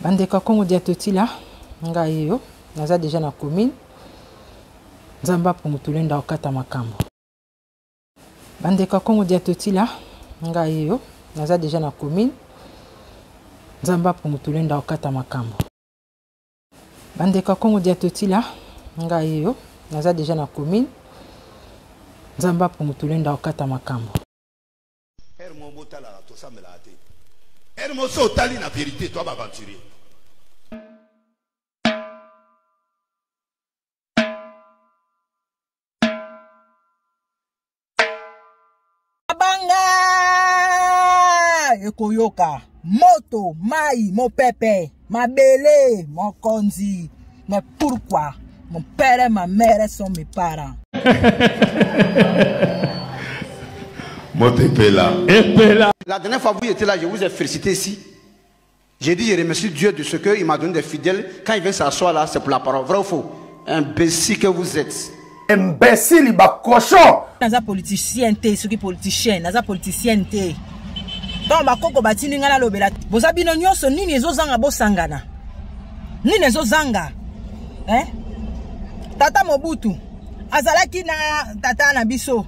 Bandeka Congo Diatotila, ngai yo, naza déjà na commune. Nzamba pour mutulenda okata makambo. Bandeka Congo Diatotila, ngai yo, naza déjà na commune. Nzamba pour mutulenda okata makambo. Bandeka Congo Diatotila, ngai yo, naza déjà na commune. Nzamba pour mutulenda okata makambo. Hermo botala to samelate. Hermo so tali na vérité toi aventurier. Banga ekoyoka moto mai mopepe mabele mokonzi. Mais pourquoi mon père et ma mère sont mes parents? La dernière fois vous étiez là, je vous ai félicité ici. J'ai dit je remercie Dieu de ce qu'il m'a donné des fidèles. Quand il vient s'asseoir là, c'est pour la parole. Vrai ou faux? Imbécile que vous êtes. Imbécile, il va cochon. Naza politicien te, ceux qui politiciens, naza politicien te. Donc bakoko batini ngana lobela. Boza bino nyonso nini ezozanga bosangana. Nini ezozanga? Tata Mobutu azalaki na tata na biso.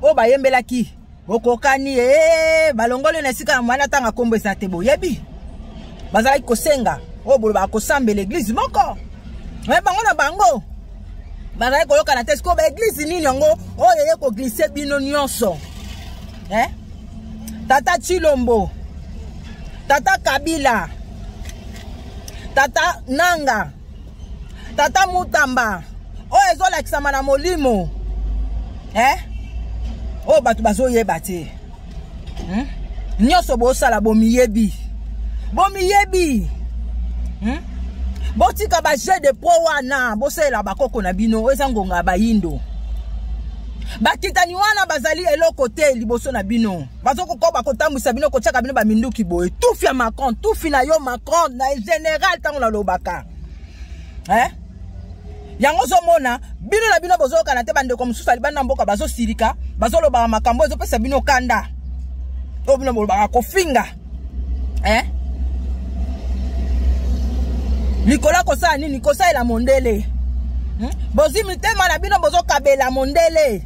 O bayembelaki. Okokani balongole na sika mwana tanga kombo esate boyebi. Bazalaki kosenga. O bolo ba kosamba l'église moko. Bango na bango. Bazalaki koyoka na tesko ba église nini yango o yeye ko glisser bino nyonso. Tata Chilombo. Tata Kabila. Tata Nanga. Tata Mutamba. O ezola kisama na molimo. O batu bazo yeba te. Nyoso bo sala bo miyebi. Bo miyebi. Botika ba jet de po wana, bo sela bakoko na bino, ezangonga ba yindo. Bakitani wana bazali eloko te liboso na bino. Bazoko ko bakotambisa bino ko tshaka bino ba minduki boye. Tout fi Macron, tout fi na yo Macron na général tango na lobaka. Yango zo mona bino na bino bozo kana te bande ko mususu libanda mboka bazo sirika bazo loba makambo ezo pesa bino kanda o bino bolba ko finga Nicolas kosa nini kosa ila mondele bozi mitema na bino bozo kabela mondele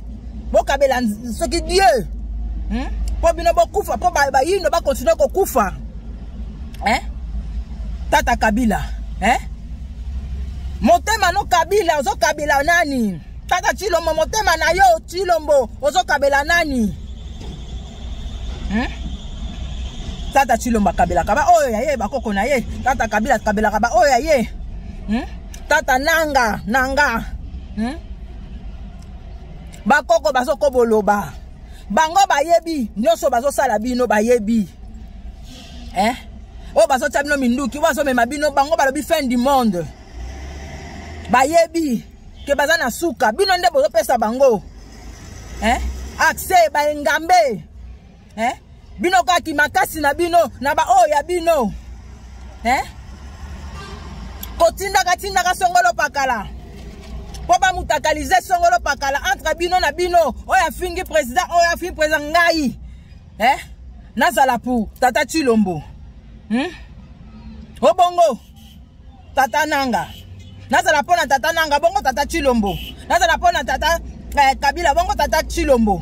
bo kabela soki Dieu po bino bo kufa po ba yindo ba continue ko kufa Tata Kabila Motema no Kabila, ozo Kabila nani? Tata Chilombo, motema na yo Chilombo, ozo Kabila nani? Tata Chilombo Kabila kaba, oyo ya ye, bakoko na ye. Tata Kabila Kabila kaba, oyo ya ye. Tata Nanga, bakoko bazo koboloba. Bango bayebi, nyoso bazo sala bino bayebi. O bazo tabino minduki, wazo mema bino, bango balobi fin du monde. Bayebi ke bazana suka bino nde bozo pesa bango accès ba engambe bino ka ki makasi na bino na ba oya bino kotinda ka songolo pakala po ba mutakalize songolo pakala entre bino na bino oya fingi président ngai nazala pour Tata Chilombo obongo Tata Nanga nazala pona Tata Nanga bongo Tata Chilombo. Nazala pona Tata Kabila bongo Tata Chilombo.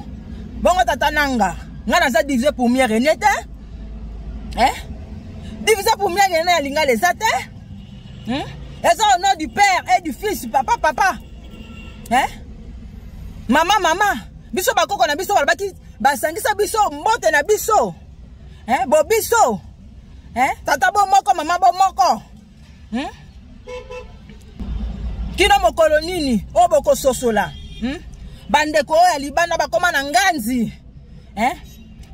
Bongo Tata Nanga. Ngana za divisé pour mieux régner te? Divisé pour mieux régner linga les ate? Elles sont au nom du Père et du Fils, papa. Maman. Biso bakoko na biso balbaki basangisa biso mbote na biso. Bo biso. Tata bo moko, mama bo moko. Kino mokolo nini oboko sosola bandeko ya libanda bakoma na nganzi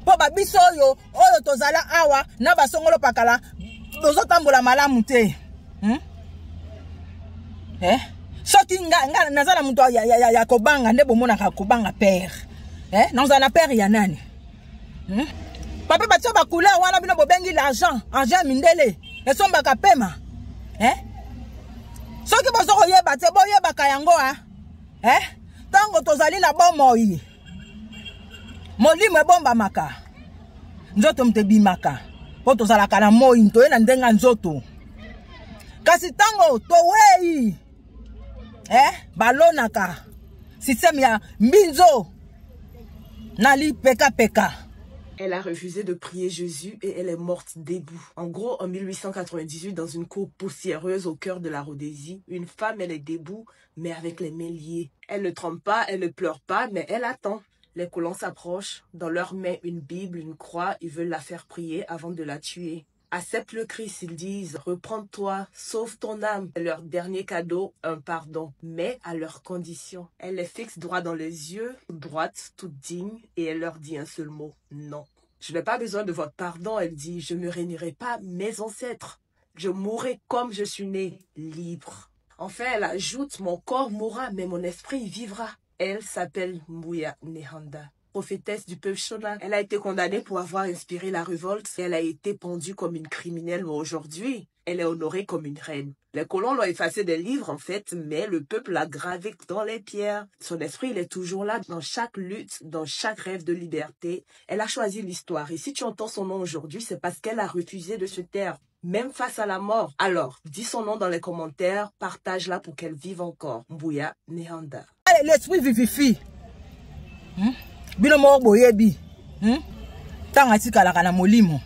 po babiso oyo tozala awa na basongolo pakala dozo tambola malamu te soki nga nazala muto ya kobanga nde bomona ka kobanga père nazala père ya nani papa batio bakula wana bino bobengi l'argent mindele esombaka pema soki bozo koyeba te boyeba kayango tango tozali na bomoi molimo ebomba maka nzoto mte bimaka po tozala kana moi ntoye na ndenga nzoto kasi tango towei balonaka système ya mbinzo nali peka peka. Elle a refusé de prier Jésus et elle est morte debout. En gros, en 1898, dans une cour poussiéreuse au cœur de la Rhodésie, une femme, elle est debout, mais avec les mains liées. Elle ne tremble pas, elle ne pleure pas, mais elle attend. Les colons s'approchent, dans leurs mains une Bible, une croix, ils veulent la faire prier avant de la tuer. Accepte le Christ, ils disent, reprends-toi, sauve ton âme. Leur dernier cadeau, un pardon, mais à leurs conditions. Elle les fixe droit dans les yeux, droite, toute digne, et elle leur dit un seul mot, non. Je n'ai pas besoin de votre pardon, elle dit, je ne réunirai pas mes ancêtres. Je mourrai comme je suis née, libre. Enfin, elle ajoute, mon corps mourra, mais mon esprit vivra. Elle s'appelle Mbuya Nehanda. Prophétesse du peuple Shona. Elle a été condamnée pour avoir inspiré la révolte et elle a été pendue comme une criminelle, mais aujourd'hui, elle est honorée comme une reine. Les colons l'ont effacée des livres, en fait, mais le peuple l'a gravée dans les pierres. Son esprit, il est toujours là, dans chaque lutte, dans chaque rêve de liberté. Elle a choisi l'histoire. Et si tu entends son nom aujourd'hui, c'est parce qu'elle a refusé de se taire, même face à la mort. Alors, dis son nom dans les commentaires, partage-la pour qu'elle vive encore. Mbuya Nehanda. L'esprit vivifi. Bino mo boyebi. Tanga tikala kana molimo.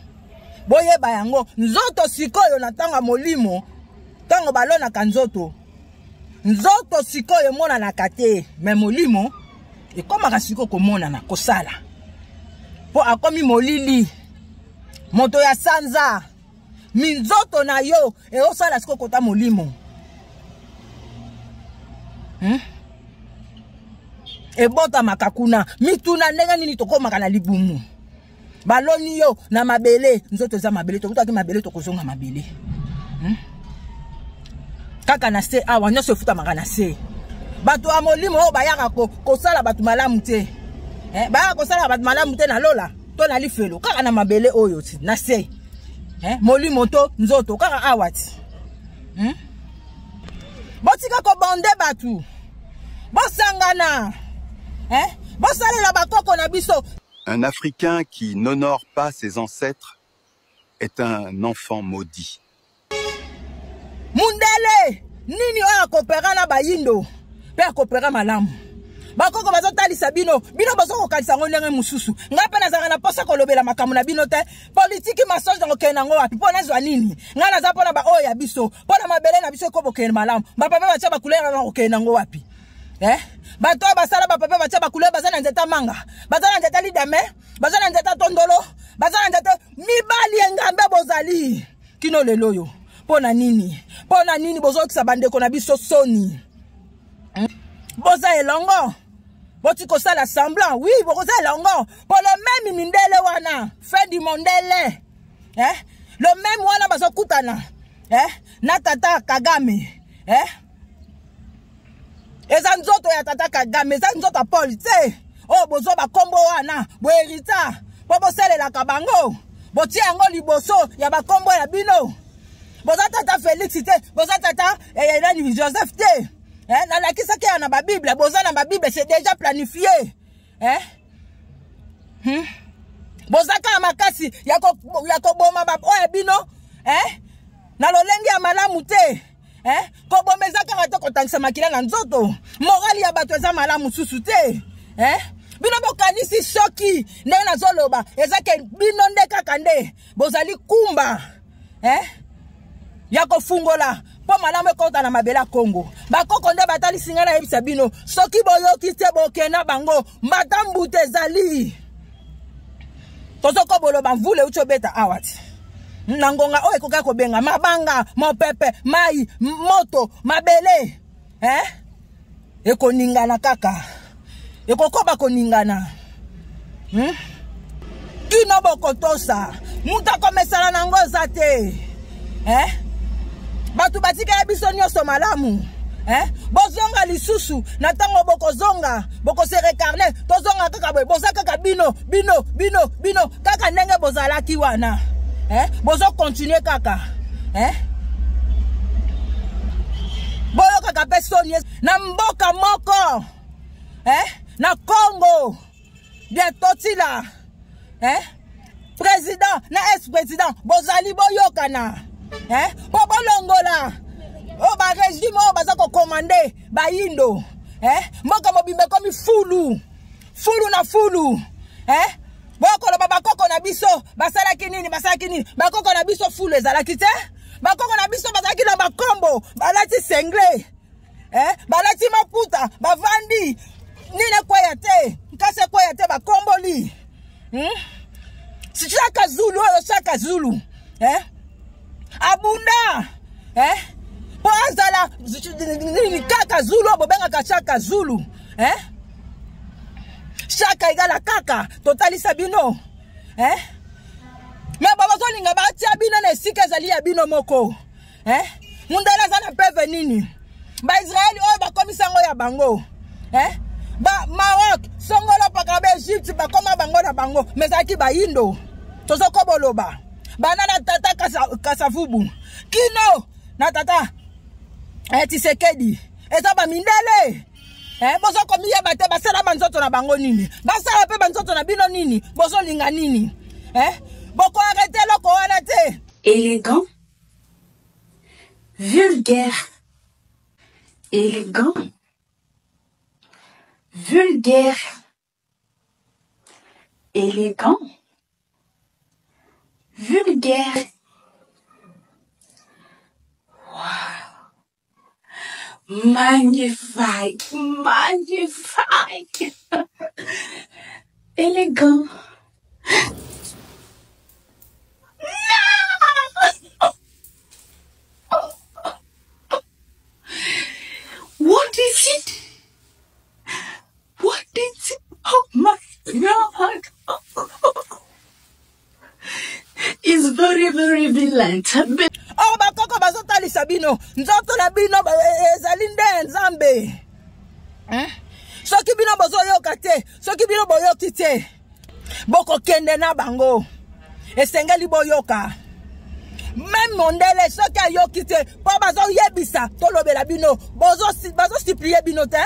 Boyeba yango nzoto sikoyo na tanga molimo. Tango balona kanzoto. Nzoto sikoyo mona na kate, mais molimo e koma kasiko ko mona na kosala. Po akomi molili. Moto ya sanza. Minzoto na yo e osala siko kota molimo. Ebota makakuna mituna ndenge nini tokoma na libumu baloni yo na mabele nzoto za mabele tokuta ki mabele tokozonga mabele kaka na se awa nyonso futa makana se bato a molimo o bayaka kosala bato malamu te bayaka kosala bato malamu te na lola to na lifelo kaka na mabele oyo ti na se molimo to nzoto kaka awa ti botika ko bonde batu bosangana. Un Africain qui n'honore pas ses ancêtres est un enfant maudit. Mundele, nini oya kopera na bayindo, pe kopera malamu. Bakoko bazotalisa bino bazoko kalisa ngondenge mususu. Ngapa nazanga na posa kolobela makamu na bino te. Politiki massage dans okena ngo wapi pona zwa nini? Ngana za pona ba oya biso, pona mabele na biso ko bokena malamu. Ba papa ba tshaba kulera na okena ngo wapi? Bato basala ba papa bacha bakule bazana nzeta manga bazana nzeta lidame bazana nzeta tondolo bazana nzeta mibali engambe bozali kino lelo yo pona nini bozokisa bandeko na biso soni boza elongo boti ko sala semblant oui boza elongo pour le même mindele wana fin du mondele le même wana bazokutana na tata Kagame eza nzoto ya tata Kagame eza nzoto ya Paul te o bozo ba kombo wana bo herita po boselela kabango botie yango liboso ya ba kombo ya bino boza tata Félix te boza tata Elani Joseph te na lakisa ke na ba Bible boza na ba Bible c'est déjà planifié boza ka makasi ya ko boma ba o ya bino na lolengi ya malamu te kobo meza kaka kotangisa makila na nzoto morali ya bato eza malamu susu te bino bokanisi shoki ndenge nazoloba ezake bino nde kaka nde bozali kumba ya kofungola po malamu ekota na mabele ya Kongo bakoko nde batalisi nga na yebisa bino soki boyoki te bokena bango matambu te ezali tozoko boloba mvule uti obeta awati nangonga oyo ekoka kobenga mabanga mopepe mai moto mabele ekoningana kaka ekokoba koningana kino bokotosa muta komesana nango eza te batu batika ya biso nyonso malamu bozonga lisusu na tango bokozonga bokose recarne tozonga kaka boye boza kaka bino kaka ndenge bozalaki wana bozo continuer kaka boyo kaka pesoni na mboka moko na Congo bientôt tila président na ex-président bozali boyokana po bolongola Oh ba régime oh baza ko commander ba yindo. Mboka mobimbe komi fulu. Fulu na fulu. Boko lo baba koko na biso basala kinini bakoko na biso fulu ezalaki te. Bakoko na biso bazaki na bakombo balati sengle. Balati maputa bavandi nina kwaya te nkase kwaya te bakomboli. Chaka Zulu chaka Zulu. Abunda. Pozala ni kaka Zulu bobenga ka chaka Zulu. Chaka igala kaka totalisa bino. Me baba zo linga ba tia bino na sika zali ya bino moko. Mundala zana peve nini. Ba Israeli o ba komisa ngo ya bango. Ba Maroc songolo pakabe Egypte ba koma bango na bango mezaki ba Indo. Tozo koboloba. Banana tata kasavubu. Kino na tata Tshisekedi. Eza ba mindele. Bozo komiye bate basala banzoto na bango nini. Basala pe banzoto na bino nini. Bozo linga nini. Boko arrêté loko wana te. Élégant. Vulgaire. Élégant. Vulgaire. Élégant. Vulgaire. Wow. Magnifique. Magnifique. Élégant. What is it? What is it? Oh my God. It's very, very violent. Oh, bakoko bazotali sabino. Nzoto na bino ezalinde nzambe. Soki bino bozo yoka te. Soki bino boyoki te. Boko kende na bango. Esengeli boyoka. Même mondele soki ayoki te. Po bazo yebisa. Tolobela bino. Bazo stiplier bino te.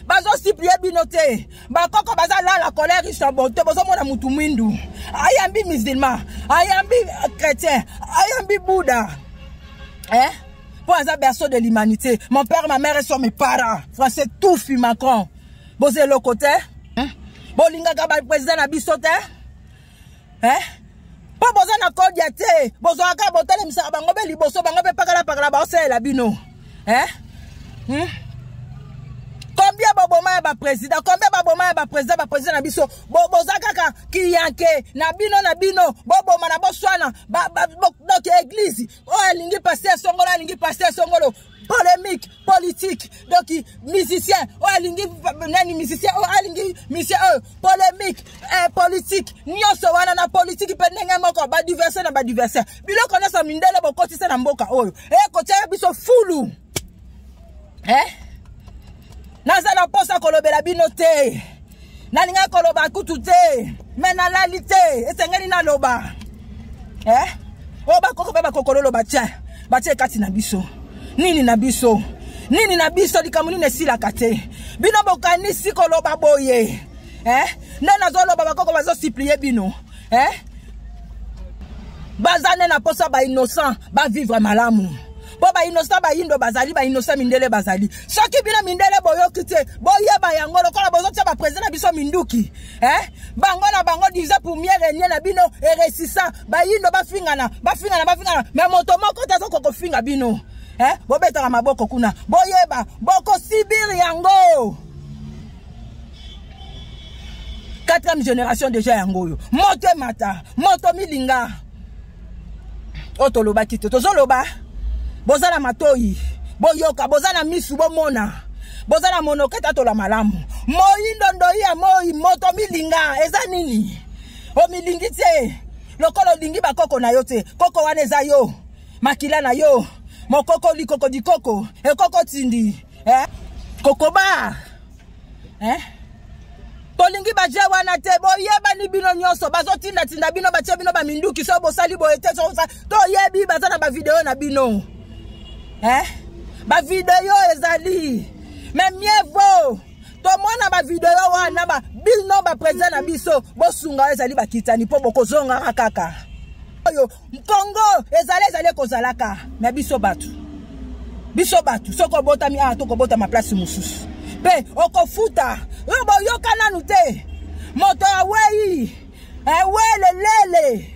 Bazo stiplier bino te. Bakoko baza la colère ishabote. Bozo mona mutu mwindu. Ayambi musulman. Ayambi chrétien. Ayambi Bouddha. Pour un berceau de l'humanité. Mon père, ma mère sont mes parents. Français tout fut Macron. Bosé le côté. Bolinga gaba président na bisote. Po boza na kodia te. Bozo aka botele misa bango be liboso bango be pakala ba osela bino. Combien baboma ba président? Combien baboma ba président na biso? Boza kaka kiyanke na bino boboma na boswana donc église. Oh alingi pasteur songolo polémique politique donc musicien oh alingi nani musicien oh alingi musicien polémique politique nyoso wana na politique pendenga moko ba diverser biloko na so mindele bokotisa na mboka oyo kotia biso fulu Nazala posa kolobela bino te. Nalinga koloba kutu te. Mena lalite. Esengeli na loba. Oba koko beba kokolo batia. Batia kati na biso. Nini na biso. Nini na biso likamuni nesila kate. Bino bokani sikoloba boye. Nena zolo baba koko bazo siplier bino. Bazane na posa ba innocent. Ba vivre malamu. Ba innocent ba yindo bazali ba innocent mindele bazali soki bina mindele boyoki te boyeba yango lokola bozotia ba président biso minduki bango na bango diza pour mieux régner na bino eresisa ba yindo bafingana mais moto moko tazo koko finga bino bobeta maboko kuna boyeba boko sibir yango 4e génération déjà yango yo moto mata moto milinga otoloba kito tozoloba bozala matoi boyoka bozala misu bomona bozala monoketa tola malamu moyindo ndoya moi moto milinga eza nini o milingi te lokolo lingi bakoko na yo te koko wana eza yo makila na yo mokoko likoko dikoko ekoko tindi kokoba tolingi baje wana te boyeba ni bino nyonso bazotinda tinda bino bache bino ba minduki so bosali boyete so to yebi bazana ba video na bino ba video ezali mais mieux vaut to mona ba video wana ba bino ba président na biso bosunga ezali bakitani po bokozonga kaka oyo Congo ezali kozalaka mais biso batu biso batu soko botami a to ko bota ma place mususu pe okofuta robo yoka nanu te moto awei lele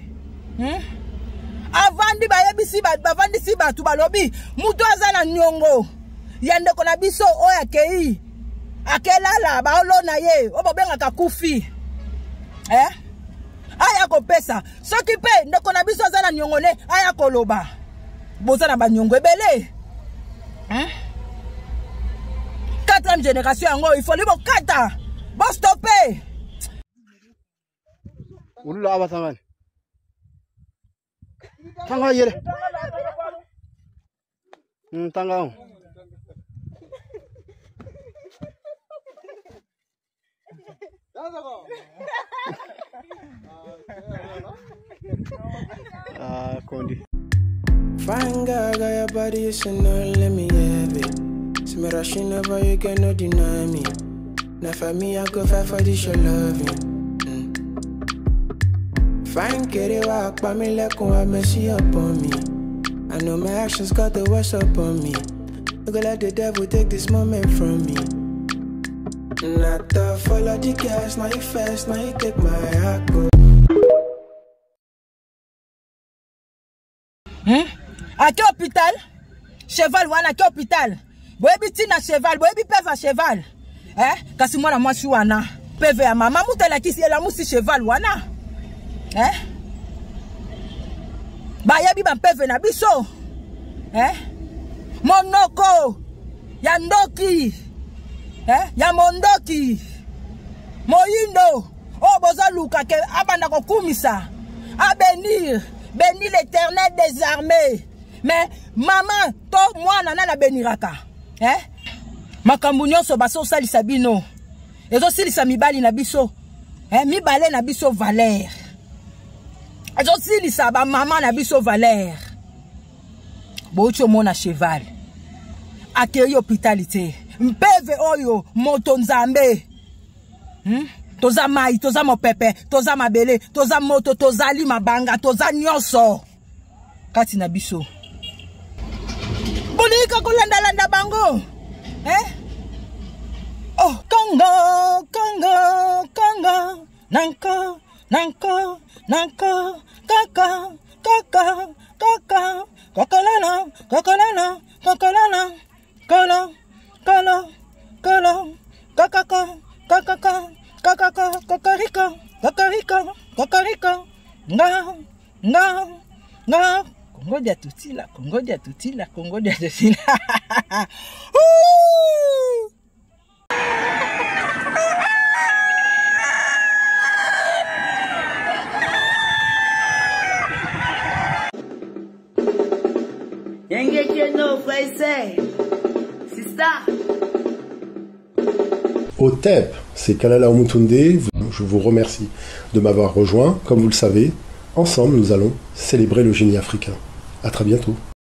avandi bayebisi bavandi si batu balobi mutu aza na nyongo yande ko na biso oya kei akelala baolona ye obobengaka kufi aya kopesa soki pe ndeko na biso aza na nyongo ne aya koloba boza na banyongo ebele 4e génération yango il faut libo kata bo stopper Ulula abatangan tanga yele tanga Kondi. Fine girl, got your body, you should know, let me have it. See me rushing over, you cannot deny me. Now for me, I go fight for this, your loving. Fine, get it walk, but me like one have mercy upon me. I know my actions got the worst upon me. Look like the devil take this moment from me. Not the follow the gas, now you fast, now you take my heart, go. À quel hôpital? Cheval, wana, quel hôpital? Boebi tina cheval, boebi peve à cheval. Kasi mwana mwasi wana. Peve à maman, moutela kisi, ela mousi cheval wana. Bayebi ban peve na biso. Monoko. Yandoki. Ya mondoki. Moyindo. Oh, boza luka ke abanda ko kumisa. A bénir. Bénis l'Éternel des armées. Mais maman, to moi nana beniraka. Makambu nyonso baso salisa bino. Ezo silisa mibali na biso. Mibale na biso valeur. Ezo silisa ba maman na biso valeur. Bocho mona cheval. Akei hôpitalité. Mpeve oyo moto nzambe. Toza mai, toza mopepe, toza mabele, toza moto, toza li mabanga, toza nyonso. Kati na biso. Bonika kolanda bango. Oh, Congo, Congo, Congo. Nanko, nanko, nanko, kaka, kaka, kaka. Kokolano, kokolano, kokolano. Kolo, kolo, kolo, kakaka, kakaka. Cocorico, cocorico, cocorico, nga. Congo dia tutila, Congo dia tutila, Congo dia tutila. OTEP, c'est Kalala Omutunde. Je vous remercie de m'avoir rejoint. Comme vous le savez, ensemble, nous allons célébrer le génie africain. À très bientôt.